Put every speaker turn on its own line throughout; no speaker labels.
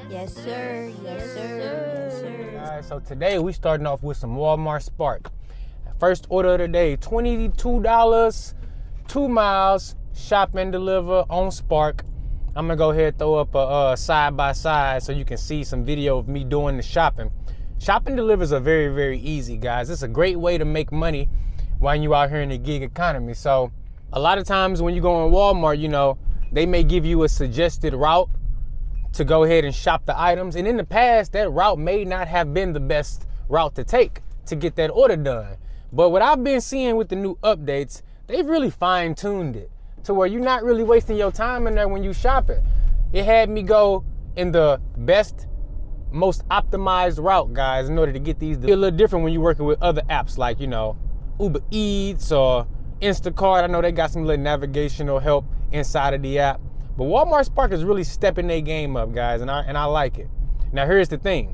Yes, sir. Yes, sir. Yes, sir.
All right, so today we starting off with some Walmart Spark. First order of the day, $22, 2 miles, shop and deliver on Spark. I'm gonna go ahead and throw up a side by side so you can see some video of me doing the shopping. Shop and delivers are very, very easy, guys. It's a great way to make money while you out here in the gig economy. So a lot of times when you go in Walmart, you know, they may give you a suggested route to go ahead and shop the items. And in the past, that route may not have been the best route to take to get that order done. But what I've been seeing with the new updates, they've really fine-tuned it to where you're not really wasting your time in there when you shop it. It had me go in the best, most optimized route, guys, in order to get these. It's a little different when you're working with other apps like, you know, Uber Eats or Instacart. I know they got some little navigational help inside of the app. But Walmart Spark is really stepping their game up, guys, and I like it. Now, here's the thing.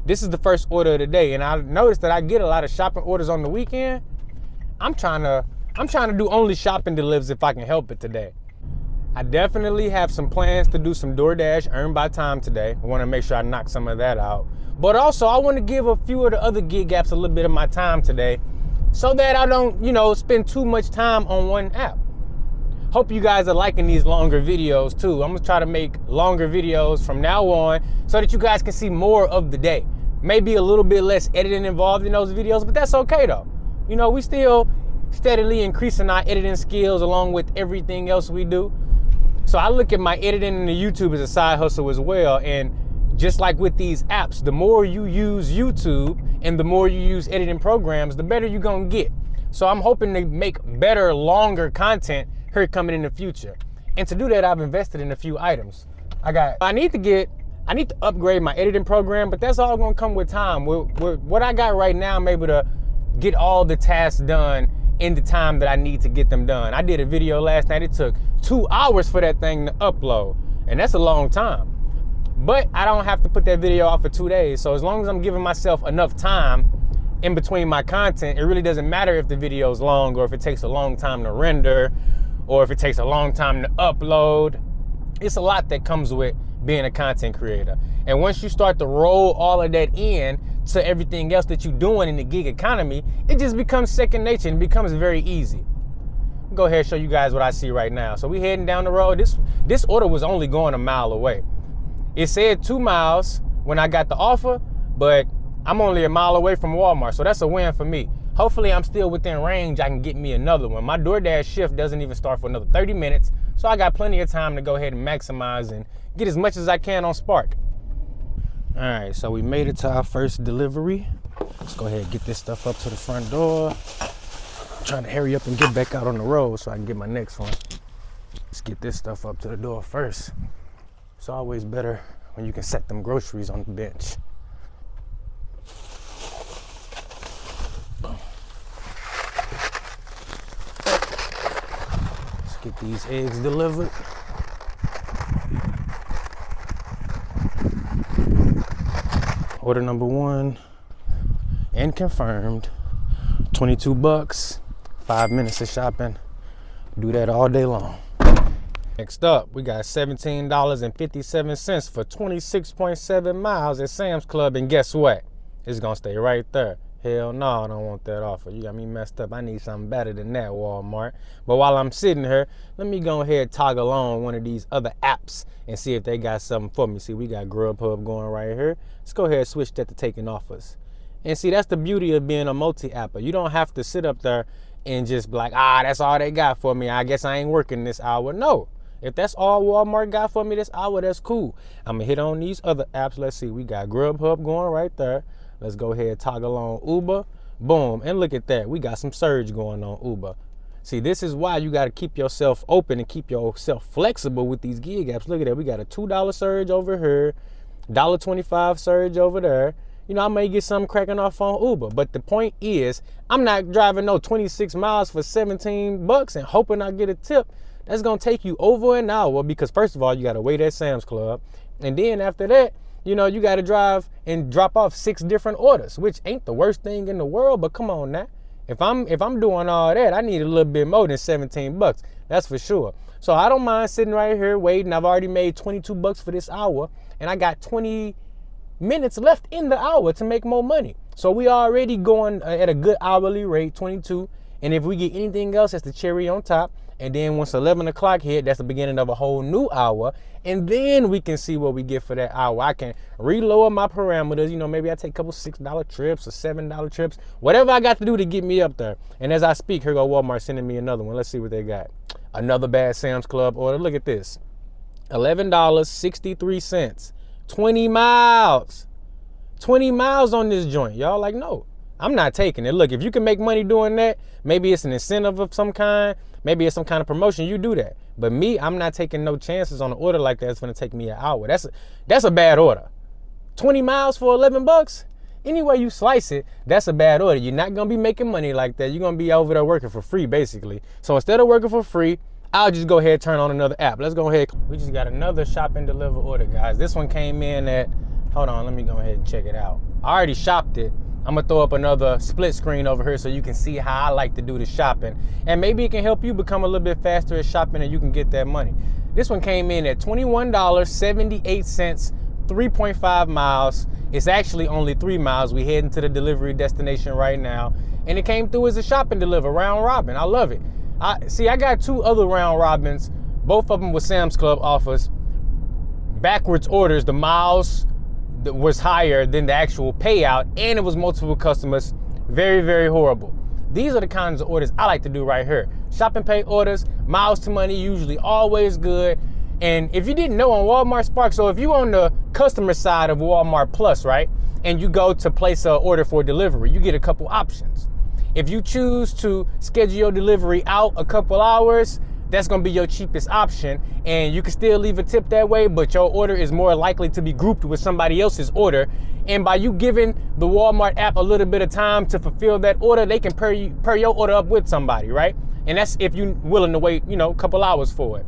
This is the first order of the day, and I noticed that I get a lot of shopping orders on the weekend. I'm trying to do only shopping delivers if I can help it today. I definitely have some plans to do some Doordash Earn by time today. I want to make sure I knock some of that out. But also, I want to give a few of the other gig apps a little bit of my time today so that I don't, you know, spend too much time on one app. Hope you guys are liking these longer videos too. I'm gonna try to make longer videos from now on so that you guys can see more of the day. Maybe a little bit less editing involved in those videos, but that's okay though. You know, we still steadily increasing our editing skills along with everything else we do. So I look at my editing and the YouTube as a side hustle as well. And just like with these apps, the more you use YouTube and the more you use editing programs, the better you're gonna get. So I'm hoping to make better, longer content here coming in the future. And to do that, I've invested in a few items. I need to upgrade my editing program, but that's all gonna come with time. What I got right now, I'm able to get all the tasks done in the time that I need to get them done. I did a video last night. It took 2 hours for that thing to upload, and that's a long time. But I don't have to put that video off for 2 days. So as long as I'm giving myself enough time in between my content, it really doesn't matter if the video is long or if it takes a long time to render or if it takes a long time to upload. It's a lot that comes with being a content creator. And once you start to roll all of that in to everything else that you're doing in the gig economy, it just becomes second nature and becomes very easy. I'll go ahead and show you guys what I see right now. So we heading down the road. This order was only going a mile away. It said 2 miles when I got the offer, but I'm only a mile away from Walmart, so that's a win for me. Hopefully I'm still within range. I can get me another one. My DoorDash shift doesn't even start for another 30 minutes, so I got plenty of time to go ahead and maximize and get as much as I can on Spark. All right, so we made it to our first delivery. Let's go ahead and get this stuff up to the front door. I'm trying to hurry up and get back out on the road so I can get my next one. Let's get this stuff up to the door first. It's always better when you can set them groceries on the bench. Let's get these eggs delivered. Order number 1 and confirmed. 22 bucks, 5 minutes of shopping. Do that all day long. Next up, we got $17.57 for 26.7 miles at Sam's Club. And guess what? It's gonna stay right there. Hell no, I don't want that offer. You got me messed up. I need something better than that, Walmart. But while I'm sitting here, let me go ahead and toggle on one of these other apps and see if they got something for me. See, we got Grubhub going right here. Let's go ahead and switch that to taking offers. And see, that's the beauty of being a multi-apper. You don't have to sit up there and just be like, that's all they got for me. I guess I ain't working this hour. No. If that's all Walmart got for me this hour, that's cool. I'm gonna hit on these other apps. Let's see, we got Grubhub going right there. Let's go ahead and toggle on Uber. Boom, and look at that. We got some surge going on Uber. See, this is why you gotta keep yourself open and keep yourself flexible with these gig apps. Look at that, we got a $2 surge over here, $1.25 surge over there. You know, I may get something cracking off on Uber, but the point is, I'm not driving no 26 miles for 17 bucks and hoping I get a tip. That's gonna take you over an hour because first of all, you gotta wait at Sam's Club. And then after that, you know, you gotta drive and drop off 6 different orders, which ain't the worst thing in the world, but come on now. If I'm doing all that, I need a little bit more than 17 bucks. That's for sure. So I don't mind sitting right here waiting. I've already made 22 bucks for this hour. and I got 20 minutes left in the hour to make more money. So we already going at a good hourly rate, 22. And if we get anything else, that's the cherry on top. And then once 11 o'clock hit, that's the beginning of a whole new hour. And then we can see what we get for that hour. I can reload my parameters. You know, maybe I take a couple $6 trips or $7 trips, whatever I got to do to get me up there. And as I speak, here go Walmart sending me another one. Let's see what they got. Another bad Sam's Club order. Look at this. $11.63. 20 miles. 20 miles on this joint. Y'all like, no, I'm not taking it. Look, if you can make money doing that, maybe it's an incentive of some kind. Maybe it's some kind of promotion. You do that. But me, I'm not taking no chances on an order like that. It's going to take me an hour. That's a bad order. 20 miles for 11 bucks? Any way you slice it, that's a bad order. You're not going to be making money like that. You're going to be over there working for free, basically. So instead of working for free, I'll just go ahead and turn on another app. Let's go ahead. We just got another shop and deliver order, guys. This one came in at, hold on, let me go ahead and check it out. I already shopped it. I'm gonna throw up another split screen over here so you can see how I like to do the shopping. And maybe it can help you become a little bit faster at shopping and you can get that money. This one came in at $21.78, 3.5 miles. It's actually only 3 miles. We heading to the delivery destination right now. And it came through as a shop and deliver, round robin. I love it. I got 2 other round robins, both of them with Sam's Club offers. Backwards orders, the miles was higher than the actual payout, and it was multiple customers. Very, very horrible. These are the kinds of orders I like to do right here. Shop and pay orders, miles to money, usually always good. And if you didn't know, on Walmart Spark, so if you're on the customer side of Walmart Plus, right, and you go to place an order for delivery, you get a couple options. If you choose to schedule your delivery out a couple hours, that's gonna be your cheapest option, and you can still leave a tip that way, but your order is more likely to be grouped with somebody else's order. And by you giving the Walmart app a little bit of time to fulfill that order, they can pair your order up with somebody, right? And that's if you're willing to wait, you know, a couple hours for it.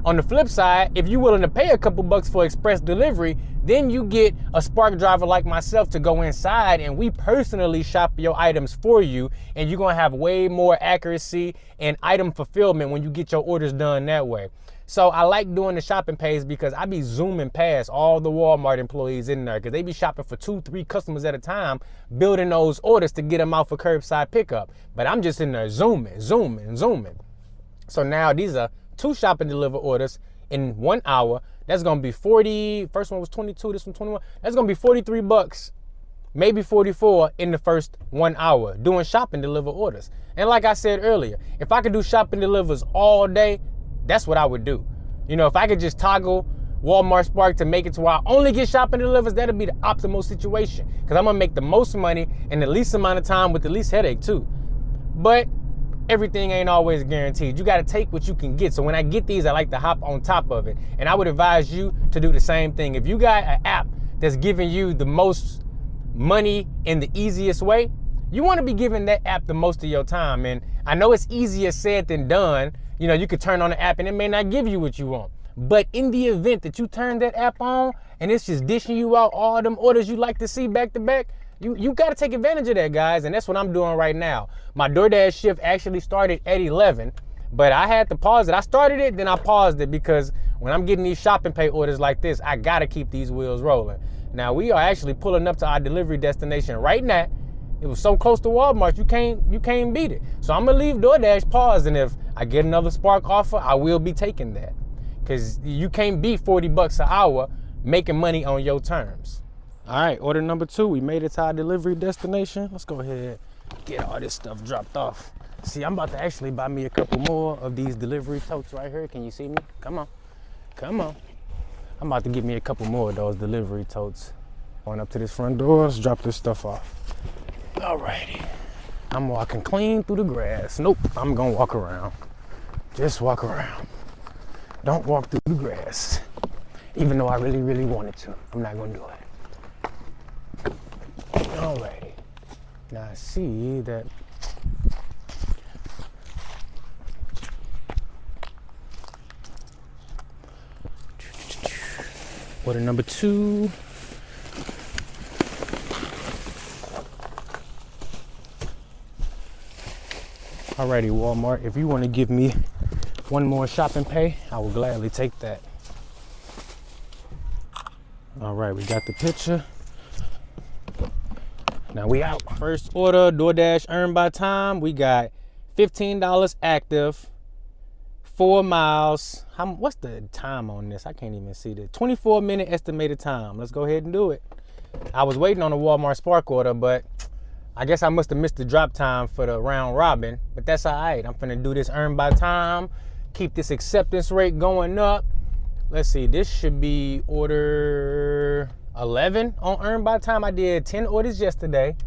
On the flip side, if you're willing to pay a couple bucks for express delivery, then you get a Spark driver like myself to go inside and we personally shop your items for you, and you're gonna have way more accuracy and item fulfillment when you get your orders done that way. So I like doing the shopping pays because I be zooming past all the Walmart employees in there because they be shopping for 2-3 customers at a time, building those orders to get them out for curbside pickup. But I'm just in there zooming. So now these are 2 shop and deliver orders in 1 hour. That's gonna be 40. First one was 22, this one 21. That's gonna be 43 bucks, maybe 44 in the first 1 hour doing shop and deliver orders. And like I said earlier, if I could do shop and delivers all day, that's what I would do. You know, if I could just toggle Walmart Spark to make it to where I only get shop and delivers, that'd be the optimal situation because I'm gonna make the most money in the least amount of time with the least headache too. But everything ain't always guaranteed. You got to take what you can get. So when I get these, I like to hop on top of it. And I would advise you to do the same thing. If you got an app that's giving you the most money in the easiest way, you want to be giving that app the most of your time. And I know it's easier said than done. You know, you could turn on the app and it may not give you what you want. But in the event that you turn that app on and it's just dishing you out all them orders you like to see back to back, you got to take advantage of that, guys, and that's what I'm doing right now. My Doordash shift actually started at 11, but I had to pause it. I started it, then I paused it because when I'm getting these shopping pay orders like this, I got to keep these wheels rolling. Now, we are actually pulling up to our delivery destination right now. It was so close to Walmart, you can't beat it. So I'm going to leave Doordash paused, and if I get another Spark offer, I will be taking that because you can't beat 40 bucks an hour making money on your terms. All right, order number 2. We made it to our delivery destination. Let's go ahead and get all this stuff dropped off. See, I'm about to actually buy me a couple more of these delivery totes right here. Can you see me? Come on. I'm about to get me a couple more of those delivery totes. Going up to this front door, let's drop this stuff off. All righty. I'm walking clean through the grass. Nope, I'm gonna walk around. Just walk around. Don't walk through the grass. Even though I really, really wanted to. I'm not gonna do it. Alrighty. Now I see that order number 2. Alrighty, Walmart, if you want to give me one more shopping pay, I will gladly take that. All right, we got the picture. Now we out. First order, Doordash Earn by time. We got $15 active, 4 miles. What's the time on this? I can't even see the 24-minute estimated time. Let's go ahead and do it. I was waiting on a Walmart Spark order, but I guess I must have missed the drop time for the round robin, but that's all right. I'm finna do this earn by time, keep this acceptance rate going up. Let's see, this should be order 11 on earn by time. I did 10 orders yesterday.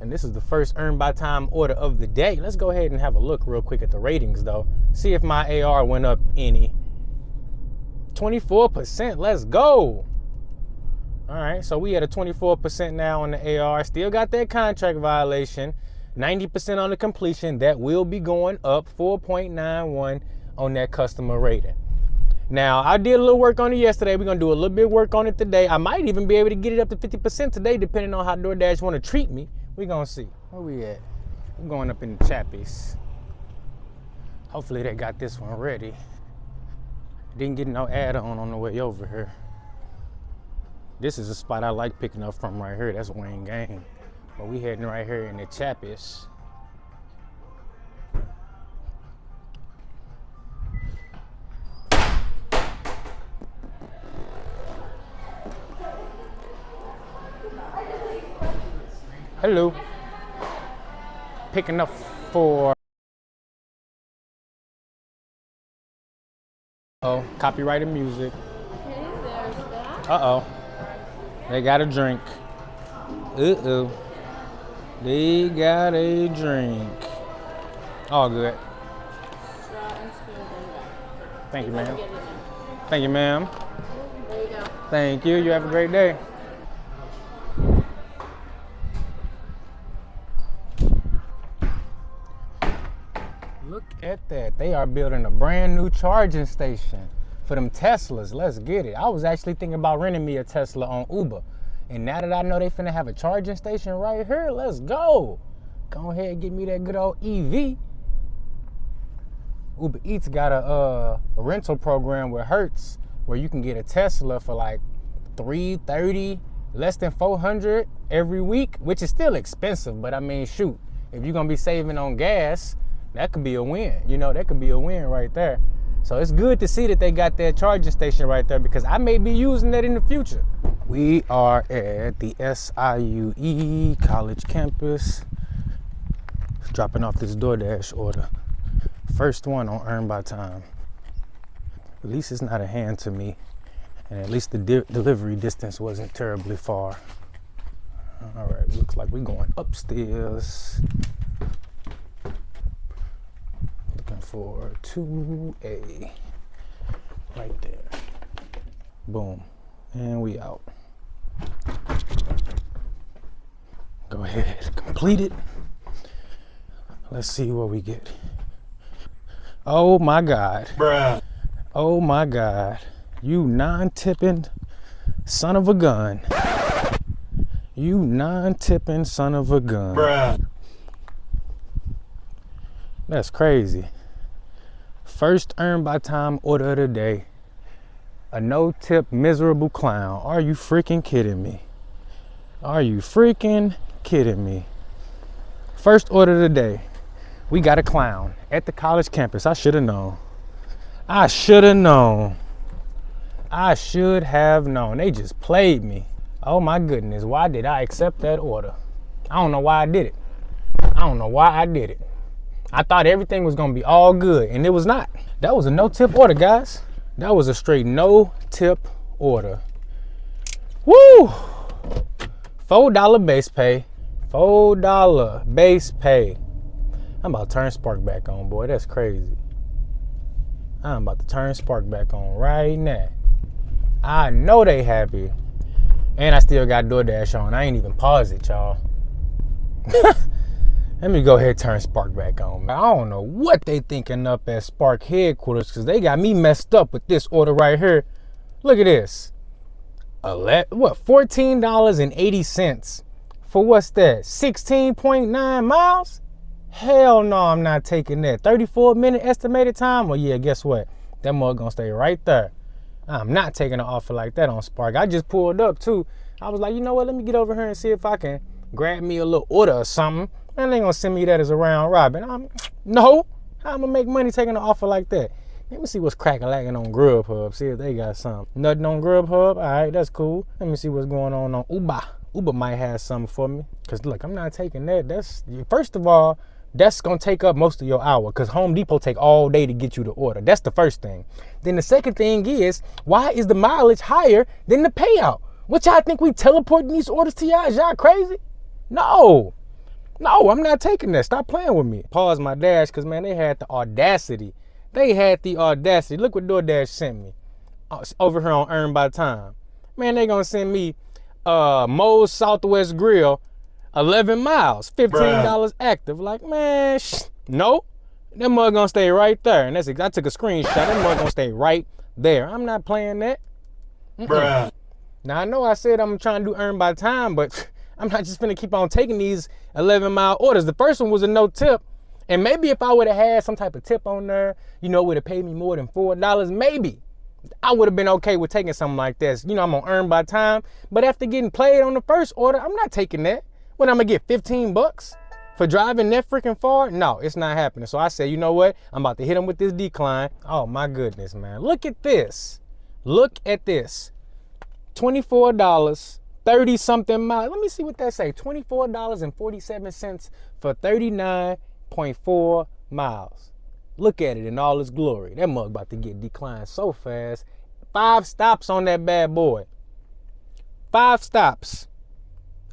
And this is the first earn by time order of the day. Let's go ahead and have a look real quick at the ratings though. See if my AR went up any. 24%, let's go. All right, so we at a 24% now on the AR. Still got that contract violation. 90% on the completion. That will be going up 4.91 on that customer rating. Now, I did a little work on it yesterday. We're gonna do a little bit of work on it today. I might even be able to get it up to 50% today, depending on how DoorDash wanna treat me. We're gonna see. Where we at? We're going up in the Chappies. Hopefully they got this one ready. Didn't get no add-on the way over here. This is a spot I like picking up from right here. That's Wayne Gang. But we heading right here in the Chappies. Hello. Picking up for... Oh, copyrighted music.
Okay, there's that.
Uh-oh. They got a drink. Uh-oh. They got a drink. All good.
Straw and spoon and back.
Thank you,
Let
ma'am.
me get it in.
Thank you, ma'am.
There you go.
Thank you. You have a great day. Look at that. They are building a brand new charging station for them Teslas. Let's get it. I was actually thinking about renting me a Tesla on Uber. And now that I know they finna have a charging station right here, let's go. Go ahead and get me that good old EV. Uber Eats got a rental program with Hertz where you can get a Tesla for like $330, less than $400 every week, which is still expensive. But I mean, shoot, if you're gonna be saving on gas, that could be a win. You know, that could be a win right there. So it's good to see that they got that charging station right there because I may be using that in the future. We are at the SIUE college campus, dropping off this DoorDash order. First one on Earn by Time. At least it's not a hand to me, and at least the delivery distance wasn't terribly far. All right, looks like we're going upstairs. Looking for 2A, right there. Boom, and we out. Go ahead, complete it. Let's see what we get. Oh my God.
Bruh.
Oh my God. You non-tipping son of a gun. You non-tipping son of a gun.
Bruh.
That's crazy. First Earn by Time order of the day. A no-tip miserable clown. Are you freaking kidding me? Are you freaking kidding me? First order of the day. We got a clown at the college campus. I should have known. I should have known. I should have known. They just played me. Oh my goodness. Why did I accept that order? I don't know why I did it. I don't know why I did it. I thought everything was going to be all good, and it was not. That was a no-tip order, guys. That was a straight no-tip order. Woo! $4 base pay. $4 base pay. I'm about to turn Spark back on, boy. That's crazy. I'm about to turn Spark back on right now. I know they happy. And I still got DoorDash on. I ain't even paused it, y'all. Let me go ahead and turn Spark back on, man. I don't know what they thinking up at Spark headquarters because they got me messed up with this order right here. Look at this. $14.80 for what's that? 16.9 miles? Hell no, I'm not taking that. 34-minute estimated time? Well, yeah, guess what? That mug gonna stay right there. I'm not taking an offer like that on Spark. I just pulled up too. I was like, you know what? Let me get over here and see if I can grab me a little order or something. Man, they ain't gonna send me that as a round robin. No. How I'm gonna make money taking an offer like that? Let me see what's cracking on Grubhub. See if they got something. Nothing on Grubhub? All right, that's cool. Let me see what's going on Uber. Uber might have something for me. Cause look, I'm not taking that. First of all, that's gonna take up most of your hour. Cause Home Depot take all day to get you the order. That's the first thing. Then the second thing is, why is the mileage higher than the payout? What y'all think we teleporting these orders to y'all? Is y'all crazy? No, I'm not taking that. Stop playing with me. Pause my dash, because, man, they had the audacity. Look what Doordash sent me over here on Earn by Time. Man, they going to send me Moe's Southwest Grill, 11 miles, $15 active. Like, man, no. That mug going to stay right there. And I took a screenshot. That mug going to stay right there. I'm not playing that. Bruh. Now, I know I said I'm trying to do Earn by Time, but I'm not just gonna keep on taking these 11-mile orders. The first one was a no tip. And maybe if I would have had some type of tip on there, would have paid me more than $4, maybe I would have been okay with taking something like this. I'm gonna Earn by Time. But after getting played on the first order, I'm not taking that. What, I'm gonna get 15 bucks for driving that freaking far? No, it's not happening. So I said, you know what? I'm about to hit him with this decline. Oh my goodness, man. Look at this. Look at this. $24, 30 something miles. Let me see what that say. $24.47 for 39.4 miles. Look at it in all its glory. That mug about to get declined so fast. 5 stops on that bad boy. 5 stops.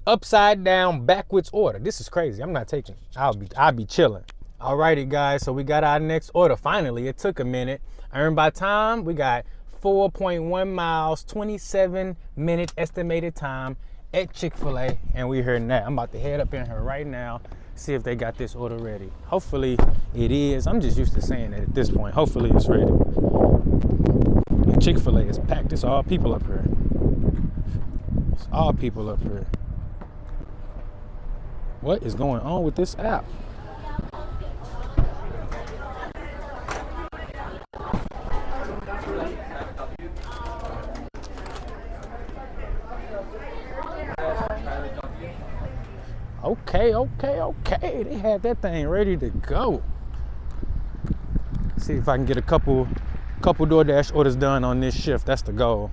Upside down, backwards order. This is crazy. I'm not taking it. I'll be chilling. Alrighty, guys. So we got our next order. Finally, it took a minute. Earn by Time. We got 4.1 miles, 27-minute estimated time at Chick-fil-A, and we're here now. I'm about to head up in here right now, see if they got this order ready. Hopefully it is. I'm just used to saying it at this point. Hopefully it's ready. And Chick-fil-A is packed. It's all people up here. It's all people up here. What is going on with this app? Okay. They had that thing ready to go. See if I can get a couple Doordash orders done on this shift. That's the goal.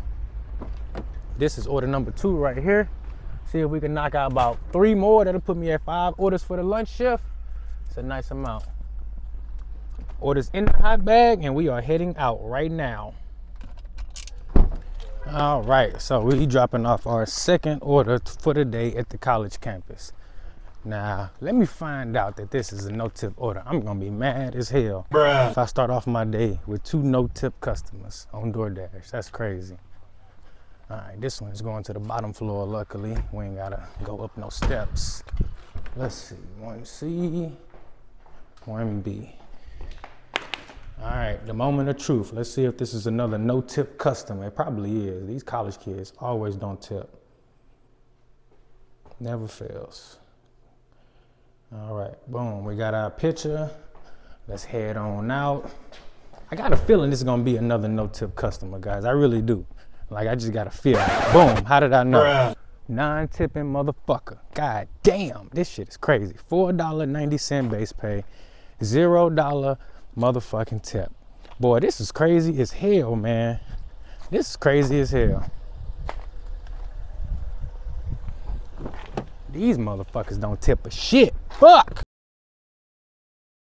This is order number 2 right here. See if we can knock out about 3 more. That'll put me at 5 orders for the lunch shift. It's a nice amount. Orders in the hot bag, and we are heading out right now. All right, so we're dropping off our second order for the day at the college campus. Now, let me find out that this is a no-tip order. I'm gonna be mad as hell if I start off my day with 2 no-tip customers on DoorDash. That's crazy. All right, this one is going to the bottom floor, luckily. We ain't gotta go up no steps. Let's see, 1C, 1B. All right, the moment of truth. Let's see if this is another no-tip customer. It probably is. These college kids always don't tip. Never fails. All right, boom, we got our picture. Let's head on out. I got a feeling this is gonna be another no-tip customer, guys. I really do. Like, I just got a feeling. Boom, how did I know? Non-tipping motherfucker. God damn, this shit is crazy. $4.90 base pay, $0 motherfucking tip. Boy, this is crazy as hell, man. This is crazy as hell. These motherfuckers don't tip a shit. Fuck.